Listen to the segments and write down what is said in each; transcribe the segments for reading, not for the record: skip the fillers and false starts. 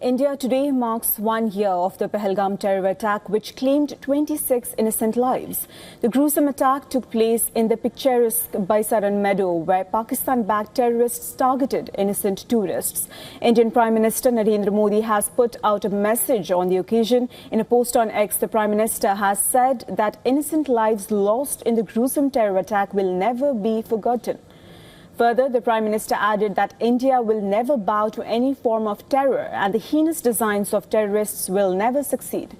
India today marks 1 year of the Pahalgam terror attack, which claimed 26 innocent lives. The gruesome attack took place in the picturesque Baisaran meadow, where Pakistan-backed terrorists targeted innocent tourists. Indian Prime Minister Narendra Modi has put out a message on the occasion. In a post on X, the Prime Minister has said that innocent lives lost in the gruesome terror attack will never be forgotten. Further, the Prime Minister added that India will never bow to any form of terror and the heinous designs of terrorists will never succeed.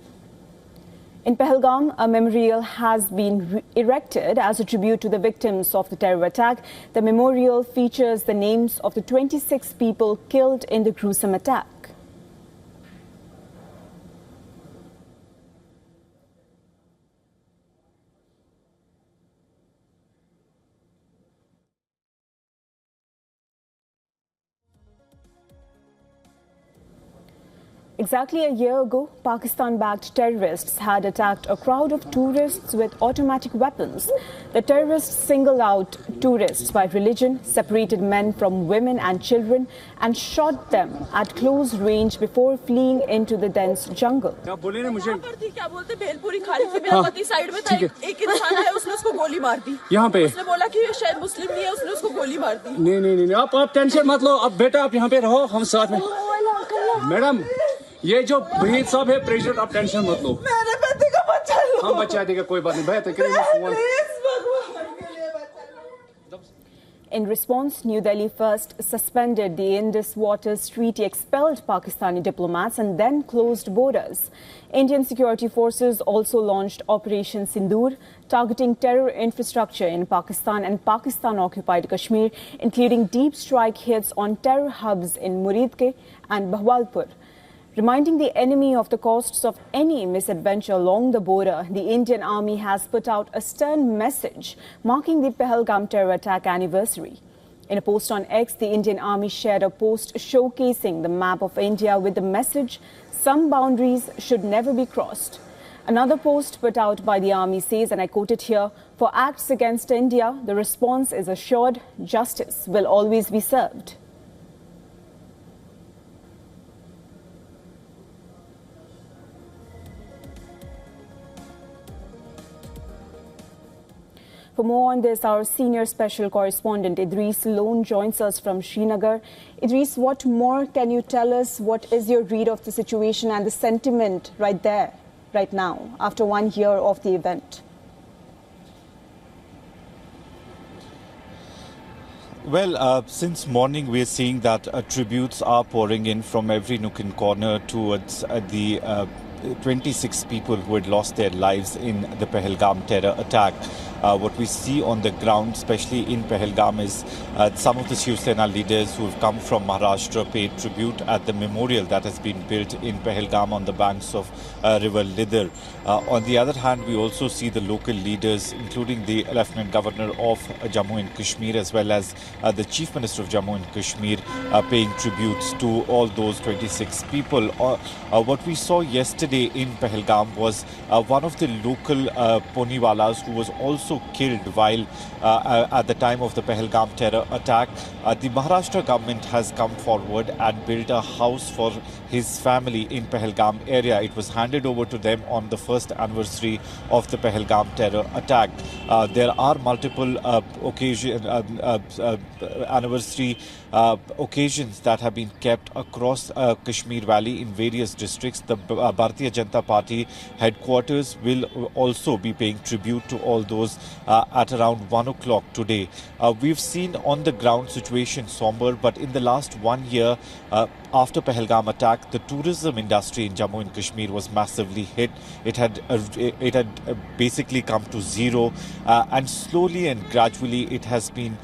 In Pahalgam, a memorial has been erected as a tribute to the victims of the terror attack. The memorial features the names of the 26 people killed in the gruesome attack. Exactly a year ago, Pakistan-backed terrorists had attacked a crowd of tourists with automatic weapons. The terrorists singled out tourists by religion, separated men from women and children, and shot them at close range before fleeing into the dense jungle. Madam ये जो भीड़ सब है pressure आप tension मत लो मेरे पति का बच्चा लो हम बचा देगा कोई बात नहीं भैया In response, New Delhi first suspended the Indus Waters Treaty, expelled Pakistani diplomats and then closed borders. Indian security forces also launched Operation Sindoor, targeting terror infrastructure in Pakistan and Pakistan-occupied Kashmir, including deep strike hits on terror hubs in Muridke and Bahawalpur. Reminding the enemy of the costs of any misadventure along the border, the Indian Army has put out a stern message marking the Pahalgam terror attack anniversary. In a post on X, the Indian Army shared a post showcasing the map of India with the message, "Some boundaries should never be crossed." Another post put out by the Army says, and I quote it here, "For acts against India, the response is assured, justice will always be served." For more on this, our senior special correspondent Idris Lone joins us from Srinagar. Idris, what more can you tell us? What is your read of the situation and the sentiment right there, right now, after 1 year of the event? Well, since morning we're seeing that tributes are pouring in from every nook and corner towards the 26 people who had lost their lives in the Pahalgam terror attack. What we see on the ground, especially in Pahalgam, is some of the Shiv Sena leaders who have come from Maharashtra paid tribute at the memorial that has been built in Pahalgam on the banks of River Lidar. On the other hand, we also see the local leaders, including the Lieutenant Governor of Jammu and Kashmir, as well as the Chief Minister of Jammu and Kashmir, paying tributes to all those 26 people. What we saw yesterday in Pahalgam was one of the local poniwalas who was also killed while at the time of the Pahalgam terror attack. The Maharashtra government has come forward and built a house for his family in Pahalgam area. It was handed over to them on the first anniversary of the Pahalgam terror attack. There are multiple anniversary occasions that have been kept across Kashmir Valley in various districts. The Bharatiya Janata Party headquarters will also be paying tribute to all those at around 1 o'clock today. We've seen on the ground situation somber, but in the last 1 year after Pahalgam attack, the tourism industry in Jammu and Kashmir was massively hit. It had basically come to zero, and slowly and gradually it has been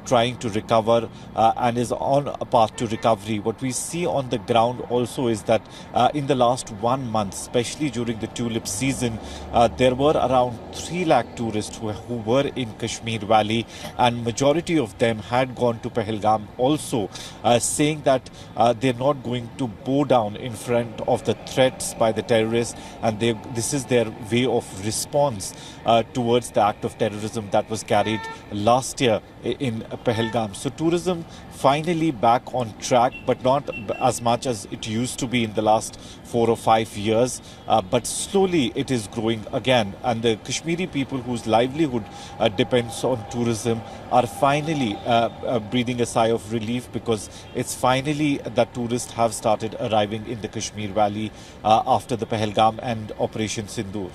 trying to recover and is on a path to recovery. What we see on the ground also is that in the last 1 month, especially during the tulip season, there were around 3 lakh tourists who were in Kashmir Valley, and majority of them had gone to Pahalgam also, saying that they're not going to bow down in front of the threats by the terrorists, and this is their way of response towards the act of terrorism that was carried last year in Pahalgam. So tourism finally back on track, but not as much as it used to be in the last 4 or 5 years. But slowly it is growing again. And the Kashmiri people whose livelihood depends on tourism are finally breathing a sigh of relief, because it's finally that tourists have started arriving in the Kashmir Valley after the Pahalgam and Operation Sindoor.